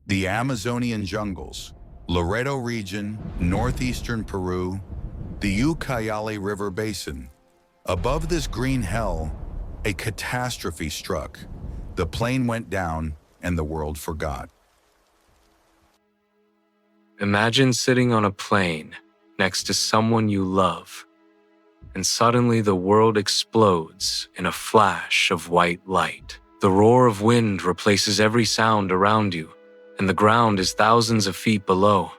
The Amazonian jungles, Loreto region, northeastern Peru, the Ucayali River basin. Above this green hell, a catastrophe struck. The plane went down and the world forgot. Imagine sitting on a plane next to someone you love, and suddenly the world explodes in a flash of white light. The roar of wind replaces every sound around you, and the ground is thousands of feet below.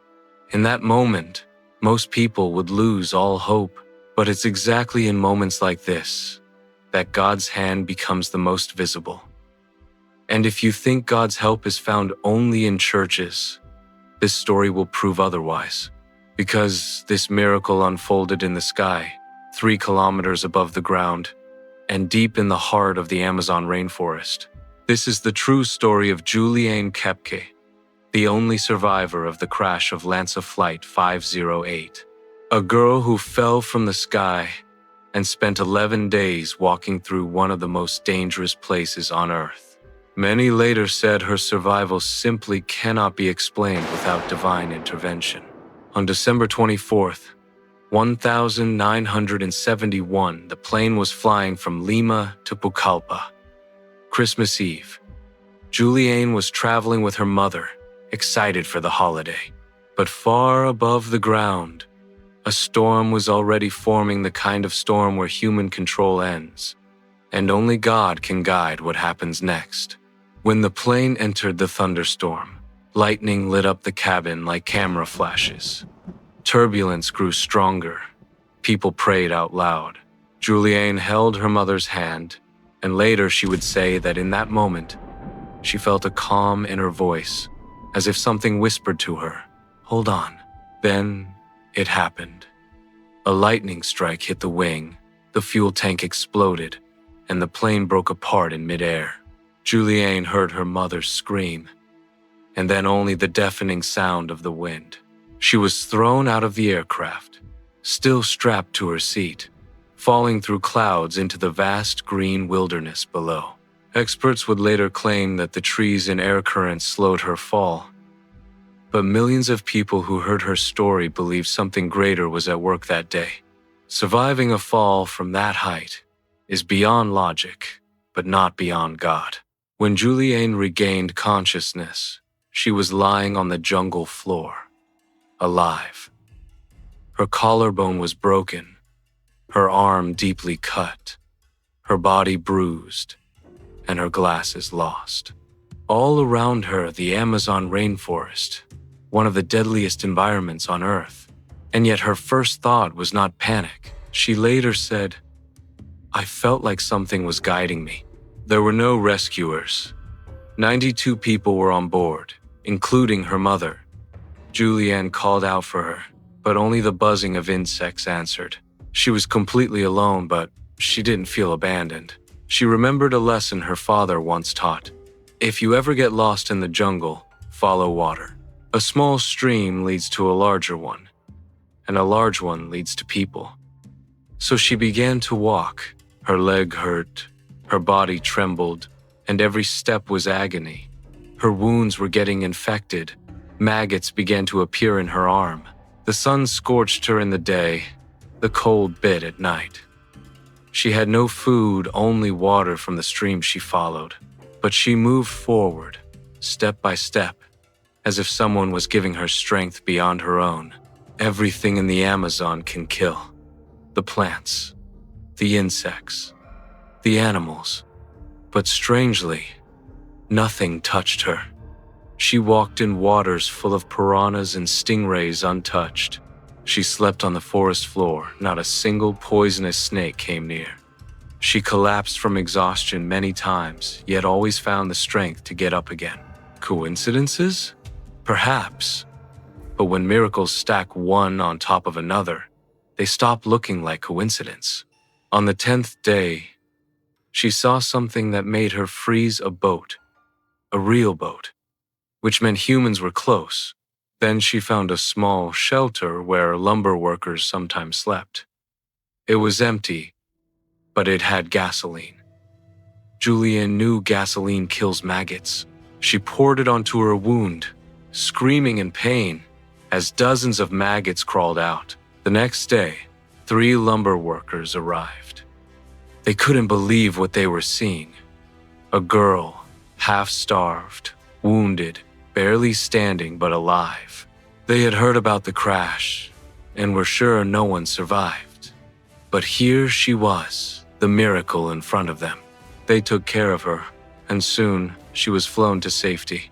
In that moment, most people would lose all hope, but it's exactly in moments like this that God's hand becomes the most visible. And if you think God's help is found only in churches, this story will prove otherwise, because this miracle unfolded in the sky, 3 kilometers above the ground, and deep in the heart of the Amazon rainforest. This is the true story of Juliane Kepke, the only survivor of the crash of Lanza Flight 508, a girl who fell from the sky and spent 11 days walking through one of the most dangerous places on Earth. Many later said her survival simply cannot be explained without divine intervention. On December 24th, 1971, the plane was flying from Lima to Pucallpa. Christmas Eve. Juliane was traveling with her mother, excited for the holiday. But far above the ground, a storm was already forming, the kind of storm where human control ends, and only God can guide what happens next. When the plane entered the thunderstorm, lightning lit up the cabin like camera flashes. Turbulence grew stronger. People prayed out loud. Juliane held her mother's hand, and later she would say that in that moment, she felt a calm in her voice, as if something whispered to her, "Hold on." Then it happened. A lightning strike hit the wing, the fuel tank exploded, and the plane broke apart in midair. Juliane heard her mother scream, and then only the deafening sound of the wind. She was thrown out of the aircraft, still strapped to her seat, falling through clouds into the vast green wilderness below. Experts would later claim that the trees and air currents slowed her fall, but millions of people who heard her story believed something greater was at work that day. Surviving a fall from that height is beyond logic, but not beyond God. When Juliane regained consciousness, she was lying on the jungle floor, alive. Her collarbone was broken, her arm deeply cut, her body bruised, and her glasses lost. All around her, the Amazon rainforest, one of the deadliest environments on Earth. And yet her first thought was not panic. She later said, "I felt like something was guiding me." There were no rescuers. 92 people were on board, including her mother. Juliane called out for her, but only the buzzing of insects answered. She was completely alone, but she didn't feel abandoned. She remembered a lesson her father once taught. If you ever get lost in the jungle, follow water. A small stream leads to a larger one, and a large one leads to people. So she began to walk. Her leg hurt, her body trembled, and every step was agony. Her wounds were getting infected. Maggots began to appear in her arm. The sun scorched her in the day, the cold bit at night. She had no food, only water from the stream she followed. But she moved forward, step by step, as if someone was giving her strength beyond her own. Everything in the Amazon can kill. The plants, the insects, the animals. But strangely, nothing touched her. She walked in waters full of piranhas and stingrays untouched. She slept on the forest floor. Not a single poisonous snake came near. She collapsed from exhaustion many times, yet always found the strength to get up again. Coincidences? Perhaps. But when miracles stack one on top of another, they stop looking like coincidence. On the 10th day, she saw something that made her freeze a boat, a real boat, which meant humans were close. Then she found a small shelter where lumber workers sometimes slept. It was empty, but it had gasoline. Juliane knew gasoline kills maggots. She poured it onto her wound, screaming in pain as dozens of maggots crawled out. The next day, 3 lumber workers arrived. They couldn't believe what they were seeing. A girl, half-starved, wounded, barely standing but alive. They had heard about the crash and were sure no one survived. But here she was, the miracle in front of them. They took care of her, and soon she was flown to safety.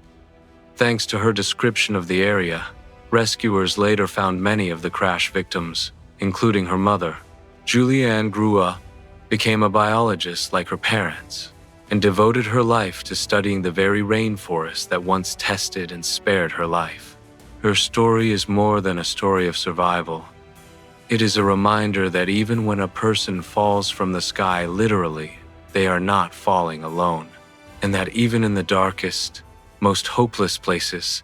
Thanks to her description of the area, rescuers later found many of the crash victims, including her mother. Julianne grew up, became a biologist like her parents, and devoted her life to studying the very rainforest that once tested and spared her life. Her story is more than a story of survival. It is a reminder that even when a person falls from the sky literally, they are not falling alone, and that even in the darkest, most hopeless places,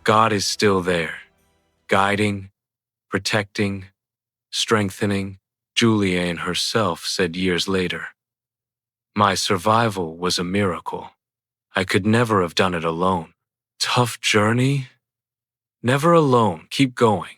God is still there, guiding, protecting, strengthening. Julianne herself said years later, "My survival was a miracle. I could never have done it alone. Tough journey? Never alone. Keep going."